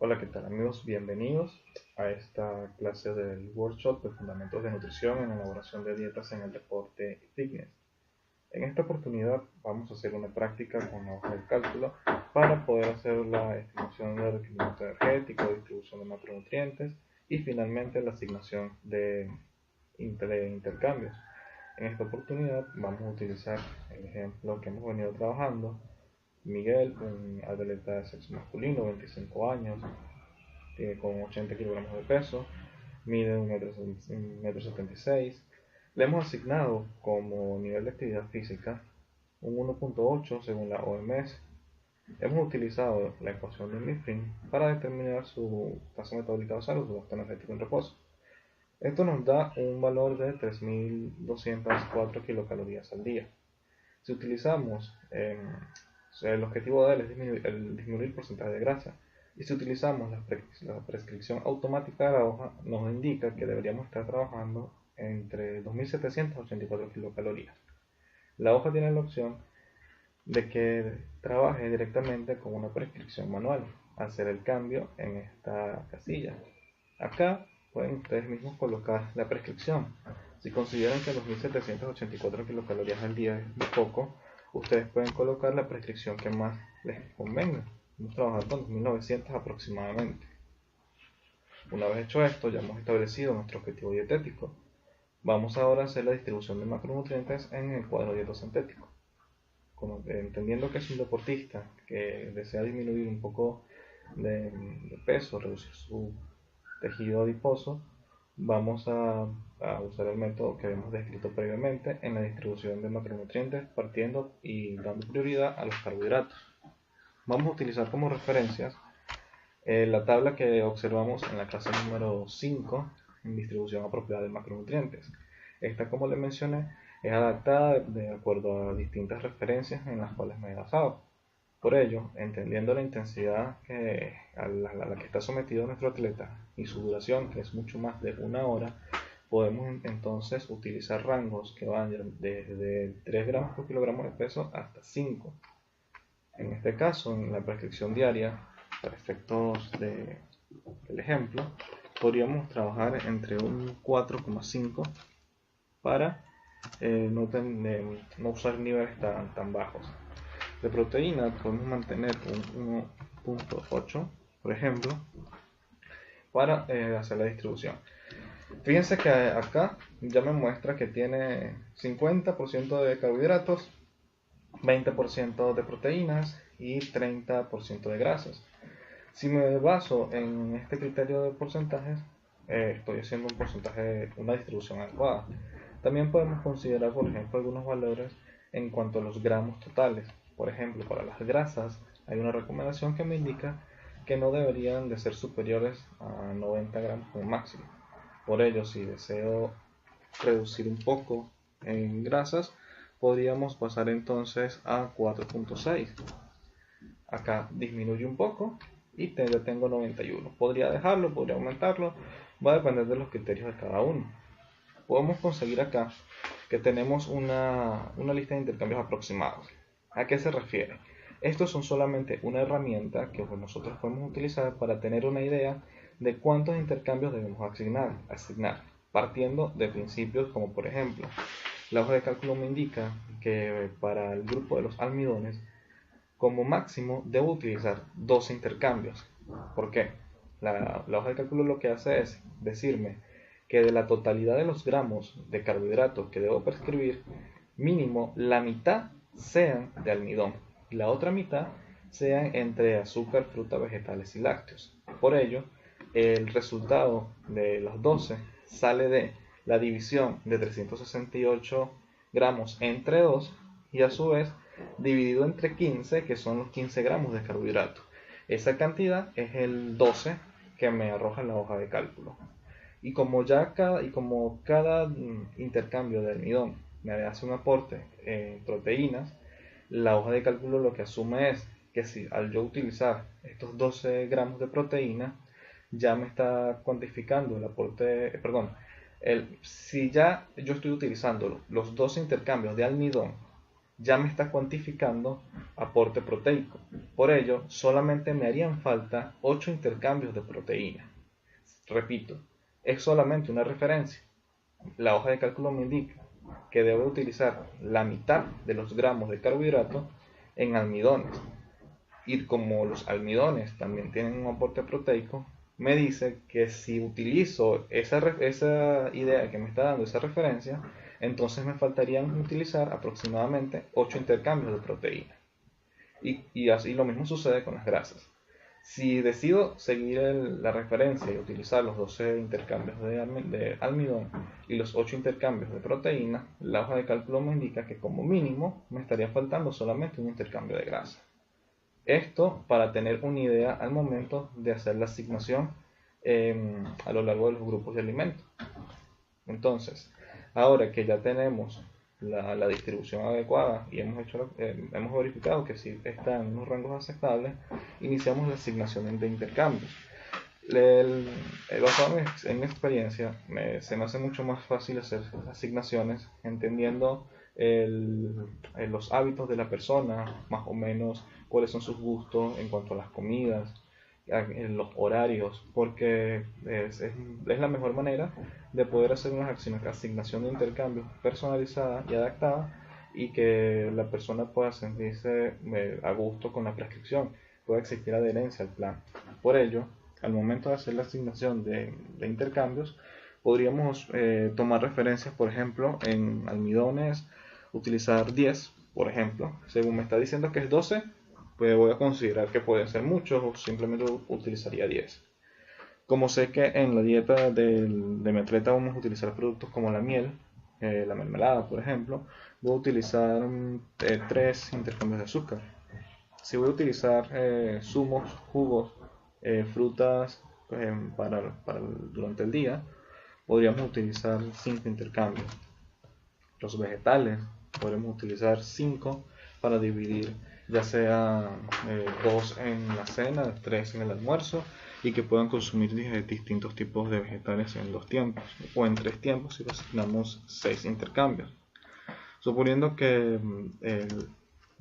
Hola, ¿qué tal amigos? Bienvenidos a esta clase del workshop de Fundamentos de Nutrición en elaboración de dietas en el deporte y fitness. En esta oportunidad vamos a hacer una práctica con la hoja de cálculo para poder hacer la estimación del requerimiento energético, distribución de macronutrientes y finalmente la asignación de intercambios. En esta oportunidad vamos a utilizar el ejemplo que hemos venido trabajando. Miguel, un atleta de sexo masculino, 25 años, con 80 kilogramos de peso, mide 1,76 m. Le hemos asignado como nivel de actividad física un 1,8 según la OMS. Hemos utilizado la ecuación de Mifflin para determinar su tasa metabólica basal o su gasto energético en reposo. Esto nos da un valor de 3.204 kilocalorías al día. Si utilizamos el objetivo de él es disminuir el porcentaje de grasa, y si utilizamos la prescripción automática de la hoja, nos indica que deberíamos estar trabajando entre 2.784 kilocalorías. La hoja tiene la opción de que trabaje directamente con una prescripción manual, hacer el cambio en esta casilla. Acá pueden ustedes mismos colocar la prescripción. Si consideran que 2.784 kilocalorías al día es muy poco, ustedes pueden colocar la prescripción que más les convenga. Vamos a trabajar con 2.900 aproximadamente. Una vez hecho esto, ya hemos establecido nuestro objetivo dietético. Vamos ahora a hacer la distribución de macronutrientes en el cuadro dieto-sintético. Entendiendo que es un deportista que desea disminuir un poco de peso, reducir su tejido adiposo, vamos a usar el método que hemos descrito previamente en la distribución de macronutrientes, partiendo y dando prioridad a los carbohidratos. Vamos a utilizar como referencias la tabla que observamos en la clase número 5 en distribución apropiada de macronutrientes. Esta, como les mencioné, es adaptada de acuerdo a distintas referencias en las cuales me he basado. Por ello, entendiendo la intensidad a la que está sometido nuestro atleta y su duración, que es mucho más de una hora, podemos entonces utilizar rangos que van desde 3 gramos por kilogramo de peso hasta 5. En este caso, en la prescripción diaria, para efectos del ejemplo, podríamos trabajar entre un 4,5 para no usar niveles tan bajos. De proteína podemos mantener un 1,8, por ejemplo, para hacer la distribución. Fíjense que acá ya me muestra que tiene 50% de carbohidratos, 20% de proteínas y 30% de grasas. Si me baso en este criterio de porcentajes, estoy haciendo una distribución adecuada. También podemos considerar, por ejemplo, algunos valores en cuanto a los gramos totales. Por ejemplo, para las grasas hay una recomendación que me indica que no deberían de ser superiores a 90 gramos como máximo. Por ello, si deseo reducir un poco en grasas, podríamos pasar entonces a 4,6. Acá disminuye un poco y ya tengo 91. Podría dejarlo, podría aumentarlo, va a depender de los criterios de cada uno. Podemos conseguir acá que tenemos una lista de intercambios aproximados. ¿A qué se refiere? Estos son solamente una herramienta que nosotros podemos utilizar para tener una idea de cuántos intercambios debemos asignar, partiendo de principios como, por ejemplo, la hoja de cálculo me indica que para el grupo de los almidones, como máximo debo utilizar 2 intercambios. ¿Por qué? La hoja de cálculo lo que hace es decirme que de la totalidad de los gramos de carbohidratos que debo prescribir, mínimo la mitad sean de almidón y la otra mitad sean entre azúcar, fruta, vegetales y lácteos. Por ello, el resultado de los 12 sale de la división de 368 gramos entre 2 y a su vez dividido entre 15, que son los 15 gramos de carbohidratos. Esa cantidad es el 12 que me arroja la hoja de cálculo. Y como cada intercambio de almidón me hace un aporte en proteínas, la hoja de cálculo lo que asume es que si al yo utilizar estos 12 gramos de proteína, ya me está cuantificando el aporte, si ya yo estoy utilizando los 12 intercambios de almidón ya me está cuantificando aporte proteico. Por ello, solamente me harían falta 8 intercambios de proteína. Repito, es solamente una referencia. La hoja de cálculo me indica que debo utilizar la mitad de los gramos de carbohidratos en almidones. Y como los almidones también tienen un aporte proteico, me dice que si utilizo esa idea que me está dando, esa referencia, entonces me faltarían utilizar aproximadamente 8 intercambios de proteína. Y así lo mismo sucede con las grasas. Si decido seguir la referencia y utilizar los 12 intercambios de almidón y los 8 intercambios de proteína, la hoja de cálculo me indica que como mínimo me estaría faltando solamente un intercambio de grasa. Esto para tener una idea al momento de hacer la asignación a lo largo de los grupos de alimentos. Entonces, ahora que ya tenemos la distribución adecuada y hemos verificado que sí está en unos rangos aceptables, iniciamos la asignación de intercambios. Basado en mi experiencia, se me hace mucho más fácil hacer asignaciones entendiendo los hábitos de la persona, más o menos cuáles son sus gustos en cuanto a las comidas, en los horarios, porque es la mejor manera de poder hacer una asignación de intercambios personalizada y adaptada y que la persona pueda sentirse a gusto con la prescripción, pueda existir adherencia al plan. Por ello, al momento de hacer la asignación de intercambios, podríamos tomar referencias, por ejemplo, en almidones, utilizar 10, por ejemplo. Según me está diciendo que es 12, pues voy a considerar que pueden ser muchos o simplemente utilizaría 10. Como sé que en la dieta de mi atleta vamos a utilizar productos como la miel, la mermelada, por ejemplo, voy a utilizar 3 intercambios de azúcar. Si voy a utilizar zumos, jugos, frutas durante el día, podríamos utilizar 5 intercambios. Los vegetales, podremos utilizar 5 para dividir, ya sea 2 en la cena, 3 en el almuerzo, y que puedan consumir distintos tipos de vegetales en 2 tiempos, o en 3 tiempos si asignamos 6 intercambios. Suponiendo que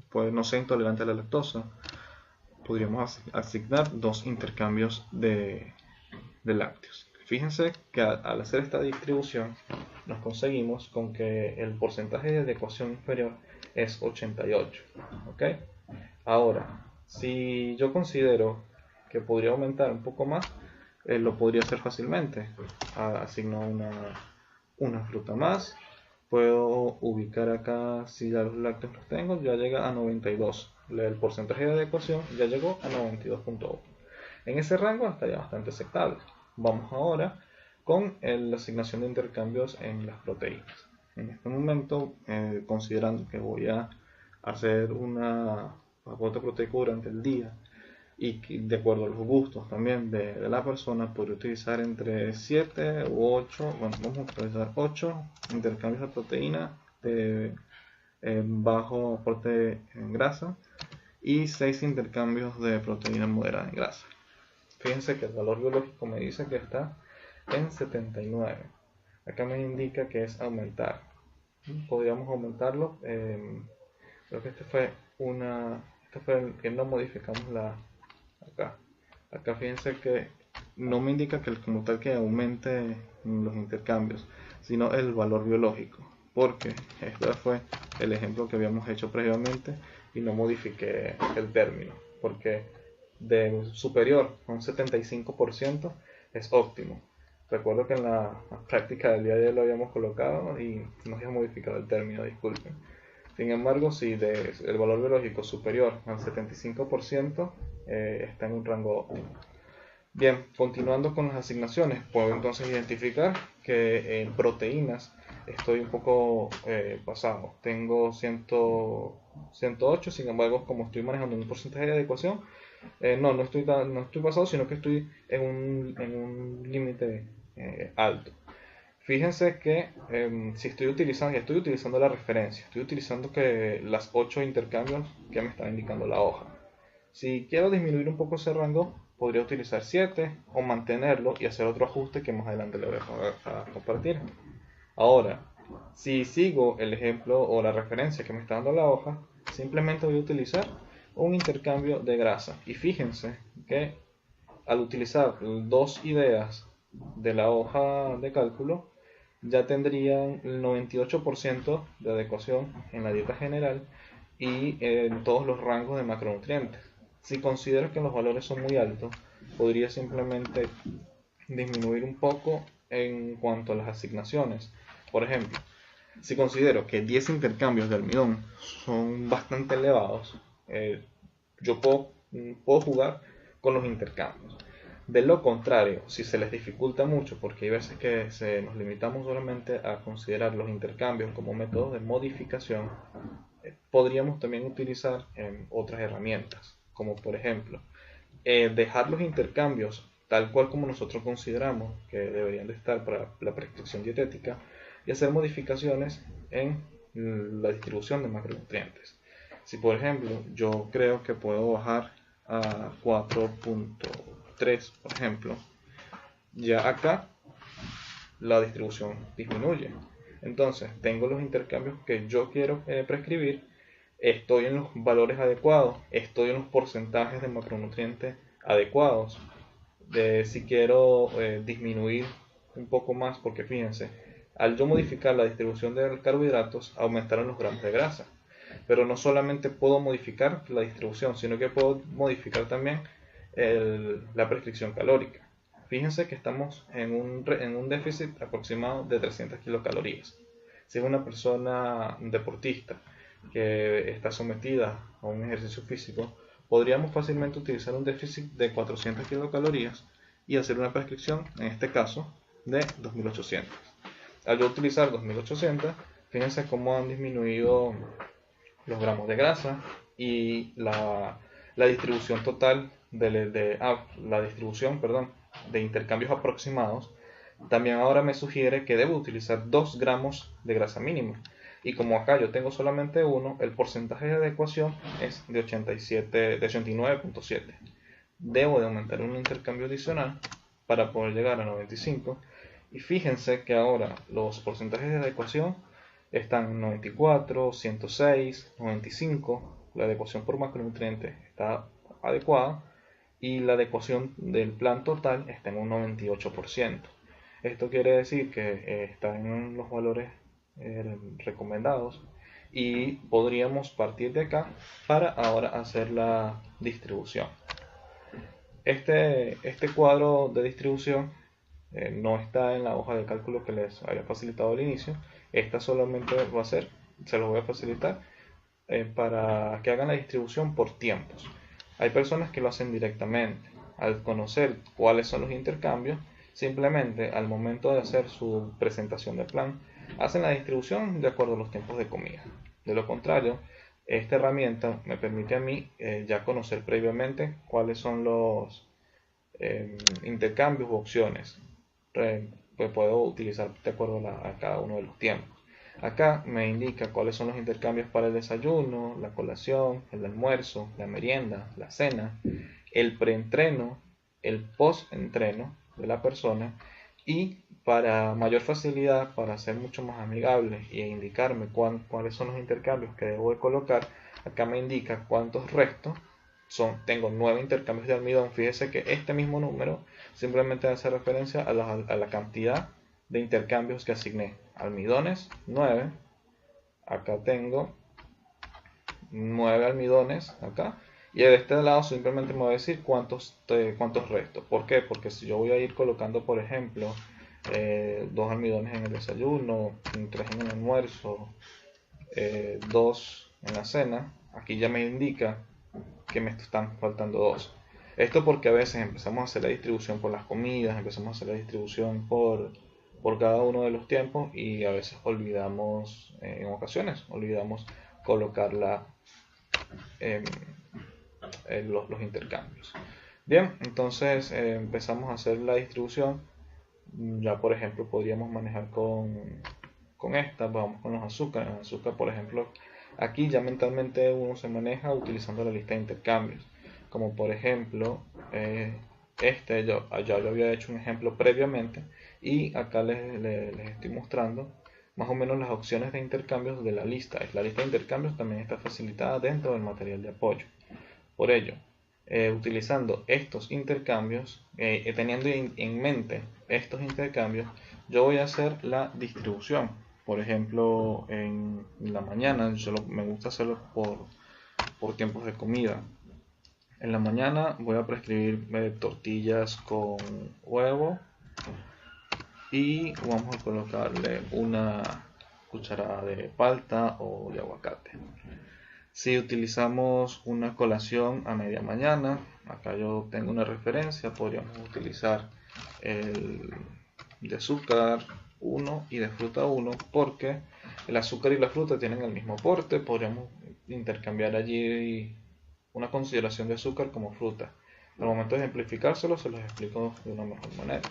pues no sea intolerante a la lactosa, podríamos asignar 2 intercambios de lácteos. Fíjense que al hacer esta distribución nos conseguimos con que el porcentaje de adecuación inferior es 88. ¿Ok? Ahora, si yo considero que podría aumentar un poco más, lo podría hacer fácilmente. Asigno una fruta más. Puedo ubicar acá, si ya los lácteos los tengo, ya llega a 92. El porcentaje de adecuación ya llegó a 92.1. En ese rango estaría bastante aceptable. Vamos ahora con la asignación de intercambios en las proteínas. En este momento, considerando que voy a hacer una aporte proteico durante el día y que, de acuerdo a los gustos también de la persona, podría utilizar entre 7 u 8, bueno, vamos a utilizar 8 intercambios de proteína de bajo aporte en grasa y 6 intercambios de proteína moderada en grasa. Fíjense que el valor biológico me dice que está en 79. Acá me indica que es aumentar. Podríamos aumentarlo. Creo que este fue el que no modificamos acá. Acá fíjense que no me indica que como tal que aumente los intercambios, sino el valor biológico. Porque este fue el ejemplo que habíamos hecho previamente y no modifiqué el término. Porque de superior a un 75% es óptimo. Recuerdo que en la práctica del día de hoy lo habíamos colocado y no había modificado el término, disculpen. Sin embargo, si el valor biológico superior al 75% está en un rango óptimo. Bien, continuando con las asignaciones, puedo entonces identificar que en proteínas estoy un poco pasado. Tengo 108, sin embargo, como estoy manejando un porcentaje de adecuación, no estoy pasado, sino que estoy en un límite alto. Fíjense que si estoy utilizando la referencia, estoy utilizando que las 8 intercambios que me está indicando la hoja. Si quiero disminuir un poco ese rango, podría utilizar 7 o mantenerlo y hacer otro ajuste que más adelante le voy a compartir. Ahora, Si sigo el ejemplo o la referencia que me está dando la hoja, simplemente voy a utilizar un intercambio de grasa. Y fíjense que al utilizar dos ideas de la hoja de cálculo, ya tendrían el 98% de adecuación en la dieta general y en todos los rangos de macronutrientes. Si considero que los valores son muy altos, podría simplemente disminuir un poco en cuanto a las asignaciones. Por ejemplo, si considero que 10 intercambios de almidón son bastante elevados, yo puedo jugar con los intercambios. De lo contrario, si se les dificulta mucho, porque hay veces que nos limitamos solamente a considerar los intercambios como métodos de modificación, podríamos también utilizar otras herramientas, como por ejemplo, dejar los intercambios tal cual como nosotros consideramos que deberían de estar para la prescripción dietética y hacer modificaciones en la distribución de macronutrientes. Si por ejemplo yo creo que puedo bajar a 4.3, por ejemplo, ya acá la distribución disminuye. Entonces tengo los intercambios que yo quiero prescribir, estoy en los valores adecuados, estoy en los porcentajes de macronutrientes adecuados. Si quiero disminuir un poco más, porque fíjense, al yo modificar la distribución de carbohidratos, aumentaron los gramos de grasa. Pero no solamente puedo modificar la distribución, sino que puedo modificar también la prescripción calórica. Fíjense que estamos en un déficit aproximado de 300 kilocalorías. Si es una persona deportista que está sometida a un ejercicio físico, podríamos fácilmente utilizar un déficit de 400 kilocalorías y hacer una prescripción, en este caso, de 2800. Al yo utilizar 2800, fíjense cómo han disminuido los gramos de grasa y la distribución total la distribución, de intercambios aproximados. También ahora me sugiere que debo utilizar 2 gramos de grasa mínima. Y como acá yo tengo solamente uno, el porcentaje de adecuación es de 89.7. Debo de aumentar un intercambio adicional para poder llegar a 95. Y fíjense que ahora los porcentajes de adecuación están en 94, 106, 95. La adecuación por macronutriente está adecuada y la adecuación del plan total está en un 98%. Esto quiere decir que está en los valores recomendados y podríamos partir de acá para ahora hacer la distribución. Este cuadro de distribución no está en la hoja de cálculo que les había facilitado al inicio. Esta solamente va a ser, se los voy a facilitar para que hagan la distribución por tiempos. Hay personas que lo hacen directamente. Al conocer cuáles son los intercambios, simplemente al momento de hacer su presentación de plan, hacen la distribución de acuerdo a los tiempos de comida. De lo contrario, esta herramienta me permite a mí ya conocer previamente cuáles son los intercambios u opciones que puedo utilizar de acuerdo a cada uno de los tiempos. Acá me indica cuáles son los intercambios para el desayuno, la colación, el almuerzo, la merienda, la cena, el preentreno, el postentreno de la persona, y para mayor facilidad, para ser mucho más amigable e indicarme cuáles son los intercambios que debo de colocar, acá me indica cuántos restos tengo 9 intercambios de almidón. Fíjese que este mismo número simplemente hace referencia a la cantidad de intercambios que asigné. Almidones 9, acá tengo 9 almidones acá, y de este lado simplemente me voy a decir cuántos restos. ¿Por qué? Porque si yo voy a ir colocando, por ejemplo, 2 almidones en el desayuno, 3 en el almuerzo, 2 en la cena, aquí ya me indica que me están faltando 2. Esto porque a veces empezamos a hacer la distribución por las comidas, empezamos a hacer la distribución por cada uno de los tiempos, y a veces olvidamos, en ocasiones, olvidamos colocar los intercambios. Bien, entonces empezamos a hacer la distribución. Ya por ejemplo podríamos manejar con esta, vamos con los azúcares. El azúcar, por ejemplo, aquí ya mentalmente uno se maneja utilizando la lista de intercambios, como por ejemplo yo había hecho un ejemplo previamente, y acá les estoy mostrando más o menos las opciones de intercambios de la lista. La lista de intercambios también está facilitada dentro del material de apoyo. Por ello, utilizando estos intercambios, teniendo en mente estos intercambios, yo voy a hacer la distribución. Por ejemplo, en la mañana me gusta hacerlo por tiempos de comida. En la mañana voy a prescribir tortillas con huevo y vamos a colocarle una cucharada de palta o de aguacate. Si utilizamos una colación a media mañana, acá yo tengo una referencia, podríamos utilizar el de azúcar 1 y de fruta 1, porque el azúcar y la fruta tienen el mismo aporte. Podríamos intercambiar allí una consideración de azúcar como fruta. Al momento de ejemplificárselo, se los explico de una mejor manera.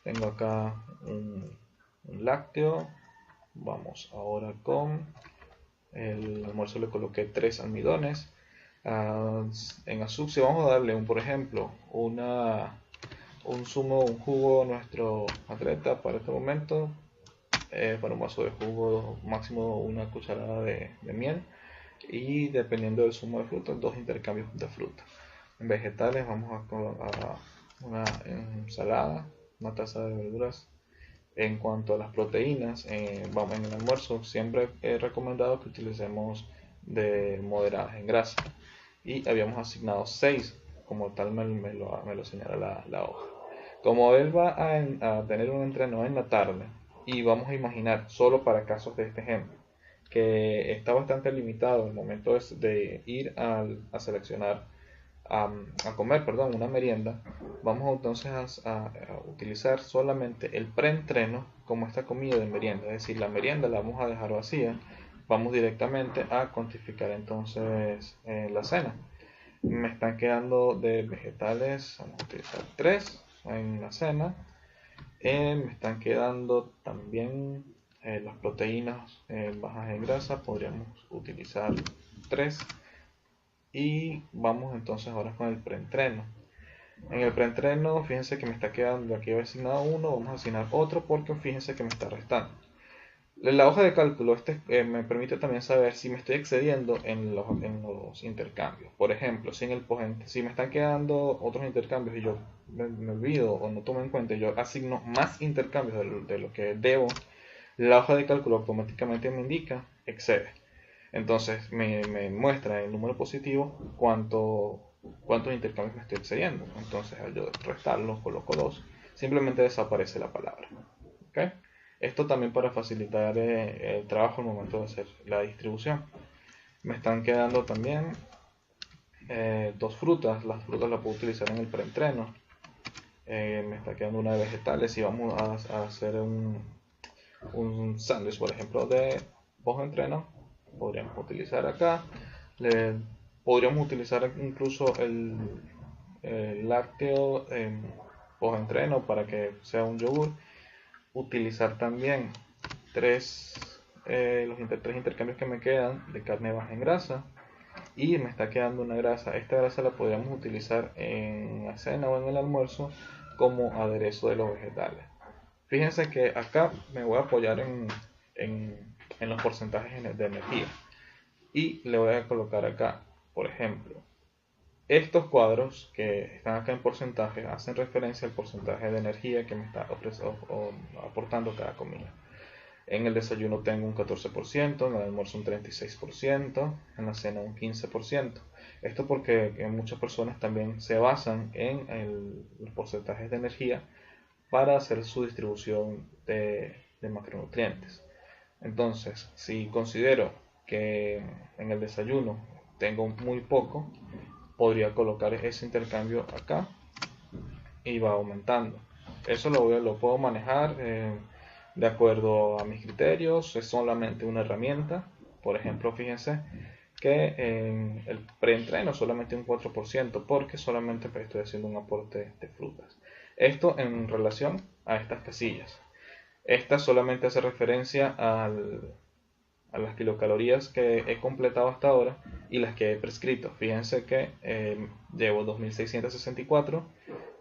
Tengo acá un lácteo. Vamos ahora con el almuerzo, le coloqué 3 almidones. En azúcar, si vamos a darle por ejemplo un jugo a nuestro atleta para este momento, para un vaso de jugo máximo una cucharada de miel, y dependiendo del zumo de fruta, 2 intercambios de fruta. En vegetales vamos a una ensalada, una taza de verduras. En cuanto a las proteínas, vamos en el almuerzo siempre he recomendado que utilicemos de moderadas en grasa, y habíamos asignado 6, como tal me lo señala la hoja. Como él va a tener un entreno en la tarde, y vamos a imaginar solo para casos de este ejemplo que está bastante limitado el momento de ir a seleccionar a comer, perdón, una merienda, vamos entonces a utilizar solamente el preentreno como esta comida de merienda. Es decir, la merienda la vamos a dejar vacía, vamos directamente a cuantificar entonces la cena. Me están quedando de vegetales, vamos a utilizar 3 en la cena. Me están quedando también las proteínas bajas en grasa, podríamos utilizar 3. Y vamos entonces ahora con el preentreno. En el preentreno, fíjense que me está quedando, aquí he asignado 1, vamos a asignar otro porque fíjense que me está restando. La hoja de cálculo me permite también saber si me estoy excediendo en los intercambios. Por ejemplo, si me están quedando otros intercambios y yo me olvido o no tomo en cuenta, yo asigno más intercambios de lo que debo, la hoja de cálculo automáticamente me indica excede. Entonces me muestra el número positivo cuántos intercambios me estoy excediendo. Entonces al yo restarlo, coloco 2, simplemente desaparece la palabra. ¿Okay? Esto también para facilitar el trabajo al momento de hacer la distribución. Me están quedando también 2 frutas. Las frutas las puedo utilizar en el preentreno. Me está quedando una de vegetales. Si vamos a hacer un sándwich, por ejemplo, de post-entreno, podríamos utilizar acá. Podríamos utilizar incluso el lácteo post-entreno para que sea un yogur. Utilizar también los 3 intercambios que me quedan de carne baja en grasa, y me está quedando una grasa. Esta grasa la podríamos utilizar en la cena o en el almuerzo como aderezo de los vegetales. Fíjense que acá me voy a apoyar en los porcentajes de energía, y le voy a colocar acá, por ejemplo, estos cuadros que están acá en porcentaje hacen referencia al porcentaje de energía que me está aportando cada comida. En el desayuno tengo un 14%, en el almuerzo un 36%, en la cena un 15%. Esto porque muchas personas también se basan en los porcentajes de energía para hacer su distribución de macronutrientes. Entonces, si considero que en el desayuno tengo muy poco, podría colocar ese intercambio acá y va aumentando. Eso lo puedo manejar de acuerdo a mis criterios. Es solamente una herramienta. Por ejemplo, fíjense que en el preentreno solamente un 4%, porque solamente estoy haciendo un aporte de frutas. Esto en relación a estas casillas. Esta solamente hace referencia a las kilocalorías que he completado hasta ahora y las que he prescrito. Fíjense que llevo 2664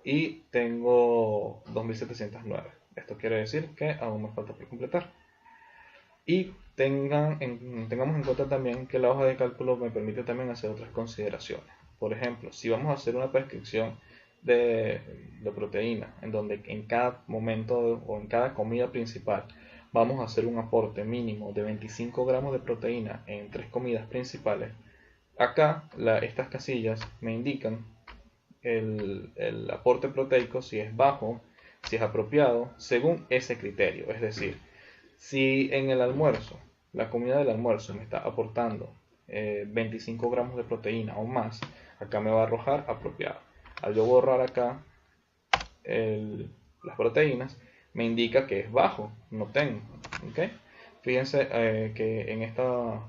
y tengo 2709. Esto quiere decir que aún me falta por completar. Y tengamos en cuenta también que la hoja de cálculo me permite también hacer otras consideraciones. Por ejemplo, si vamos a hacer una prescripción de proteína, en donde en cada momento o en cada comida principal vamos a hacer un aporte mínimo de 25 gramos de proteína en 3 comidas principales, acá estas casillas me indican el aporte proteico, si es bajo, si es apropiado, según ese criterio. Es decir, si en el almuerzo, la comida del almuerzo me está aportando 25 gramos de proteína o más, acá me va a arrojar apropiado. Al yo borrar acá las proteínas, me indica que es bajo, no tengo. ¿Okay? Fíjense que en esta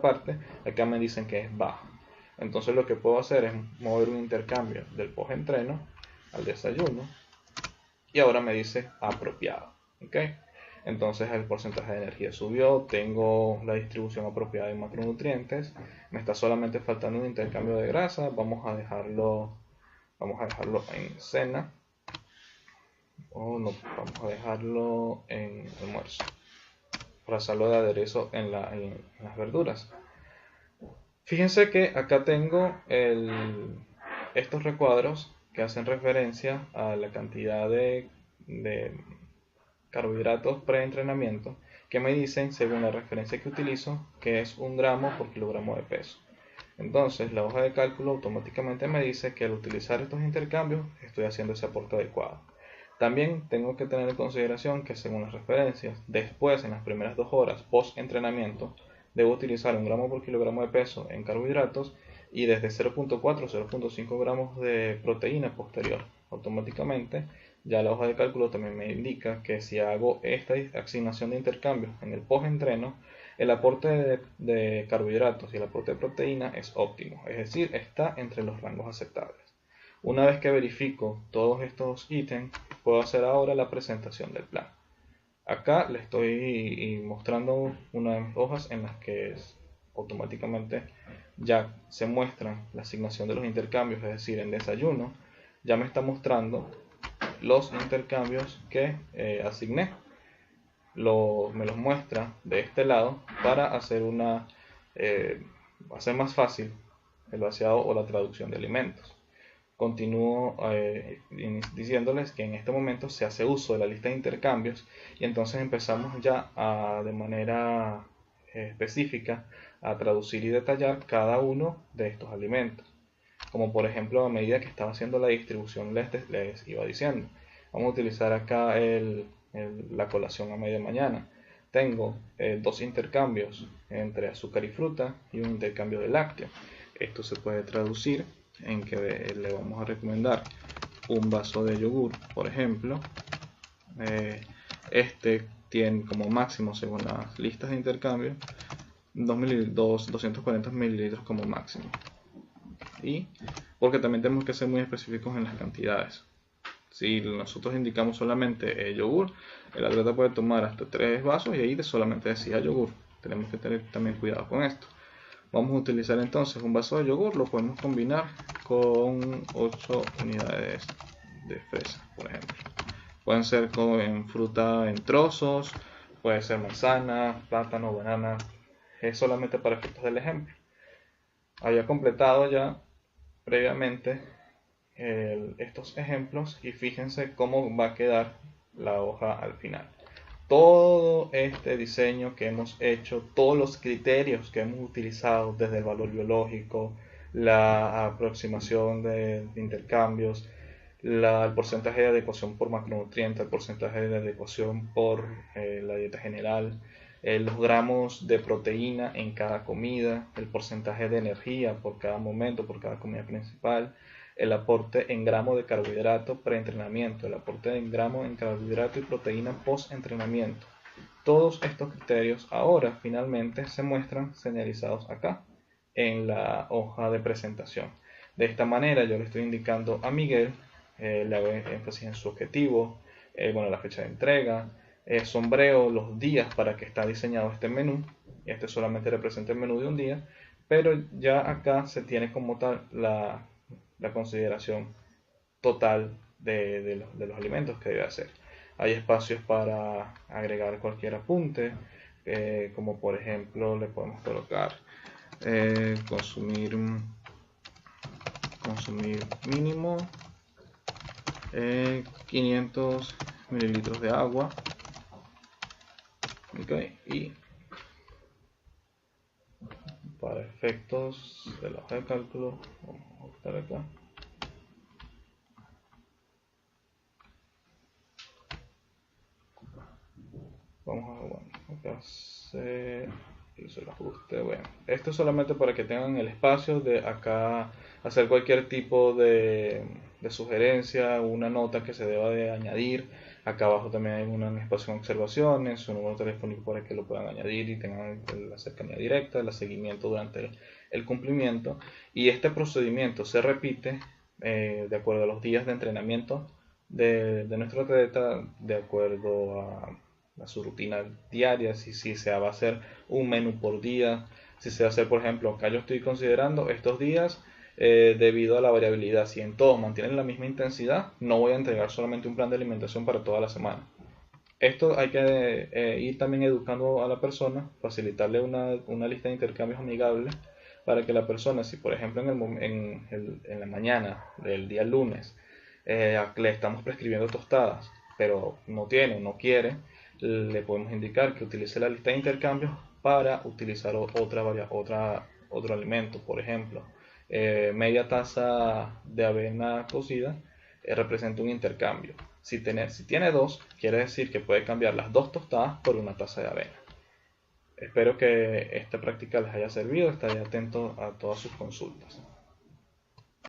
parte, acá me dicen que es bajo. Entonces lo que puedo hacer es mover un intercambio del post-entreno al desayuno y ahora me dice apropiado. ¿Okay? Entonces el porcentaje de energía subió, tengo la distribución apropiada de macronutrientes, me está solamente faltando un intercambio de grasa, vamos a dejarlo en cena o no, vamos a dejarlo en almuerzo para hacerlo de aderezo en las verduras. Fíjense que acá tengo estos recuadros que hacen referencia a la cantidad de carbohidratos pre-entrenamiento que me dicen, según la referencia que utilizo, que es 1 gramo por kilogramo de peso. Entonces la hoja de cálculo automáticamente me dice que al utilizar estos intercambios estoy haciendo ese aporte adecuado. También tengo que tener en consideración que según las referencias, después en las primeras 2 horas post entrenamiento debo utilizar 1 gramo por kilogramo de peso en carbohidratos y desde 0.4 a 0.5 gramos de proteína posterior. Automáticamente ya la hoja de cálculo también me indica que si hago esta asignación de intercambios en el post-entreno, el aporte de carbohidratos y el aporte de proteína es óptimo, es decir, está entre los rangos aceptables. Una vez que verifico todos estos ítems, puedo hacer ahora la presentación del plan. Acá le estoy mostrando una de mis hojas en las que automáticamente ya se muestran la asignación de los intercambios, es decir, en desayuno ya me está mostrando los intercambios que asigné. Me los muestra de este lado para hacer hacer más fácil el vaciado o la traducción de alimentos. Continúo diciéndoles que en este momento se hace uso de la lista de intercambios y entonces empezamos ya de manera específica a traducir y detallar cada uno de estos alimentos. Como por ejemplo, a medida que estaba haciendo la distribución les iba diciendo, vamos a utilizar acá la colación a media mañana. Tengo 2 intercambios entre azúcar y fruta y un intercambio de lácteo. Esto se puede traducir en que le vamos a recomendar un vaso de yogur, por ejemplo. Este tiene como máximo, según las listas de intercambio, 240 mililitros como máximo. Y porque también tenemos que ser muy específicos en las cantidades. Si nosotros indicamos solamente yogur, el atleta puede tomar hasta 3 vasos y ahí solamente decía yogur. Tenemos que tener también cuidado con esto. Vamos a utilizar entonces un vaso de yogur, lo podemos combinar con 8 unidades de fresa, por ejemplo. Pueden ser en fruta en trozos, puede ser manzana, plátano, banana. Es solamente para efectos del ejemplo. Había completado ya previamente estos ejemplos y fíjense cómo va a quedar la hoja al final. Todo este diseño que hemos hecho, todos los criterios que hemos utilizado, desde el valor biológico, la aproximación de intercambios, el porcentaje de adecuación por macronutriente, el porcentaje de adecuación por la dieta general, los gramos de proteína en cada comida, el porcentaje de energía por cada momento, por cada comida principal, el aporte en gramo de carbohidrato pre-entrenamiento, el aporte en gramo en carbohidrato y proteína post-entrenamiento. Todos estos criterios ahora finalmente se muestran señalizados acá en la hoja de presentación. De esta manera yo le estoy indicando a Miguel, le hago énfasis en su objetivo, la fecha de entrega, sombreo los días para que está diseñado este menú. Este solamente representa el menú de un día, pero ya acá se tiene como tal la consideración total de los alimentos que debe hacer. Hay espacios para agregar cualquier apunte, como por ejemplo le podemos colocar consumir mínimo 500 mililitros de agua. Okay. Y para efectos de la hoja de cálculo, vamos a buscar acá. Vamos a, bueno, acá se hizo el ajuste. Bueno, esto es solamente para que tengan el espacio de acá hacer cualquier tipo de sugerencia, una nota que se deba de añadir. Acá abajo también hay un espacio con observaciones, un número telefónico para que lo puedan añadir y tengan la cercanía directa, el seguimiento durante el cumplimiento. Y este procedimiento se repite de acuerdo a los días de entrenamiento de nuestro atleta, de acuerdo a su rutina diaria, si se va a hacer un menú por día, si se va a hacer, por ejemplo, acá yo estoy considerando estos días debido a la variabilidad. Si en todos mantienen la misma intensidad, no voy a entregar solamente un plan de alimentación para toda la semana. Esto hay que ir también educando a la persona, facilitarle una lista de intercambios amigables para que la persona, si por ejemplo en la mañana del día lunes le estamos prescribiendo tostadas, pero no tiene, no quiere, le podemos indicar que utilice la lista de intercambios para utilizar otro alimento. Por ejemplo, media taza de avena cocida representa un intercambio. Si tiene dos, quiere decir que puede cambiar las dos tostadas por una taza de avena. Espero que esta práctica les haya servido. Estaré atento a todas sus consultas.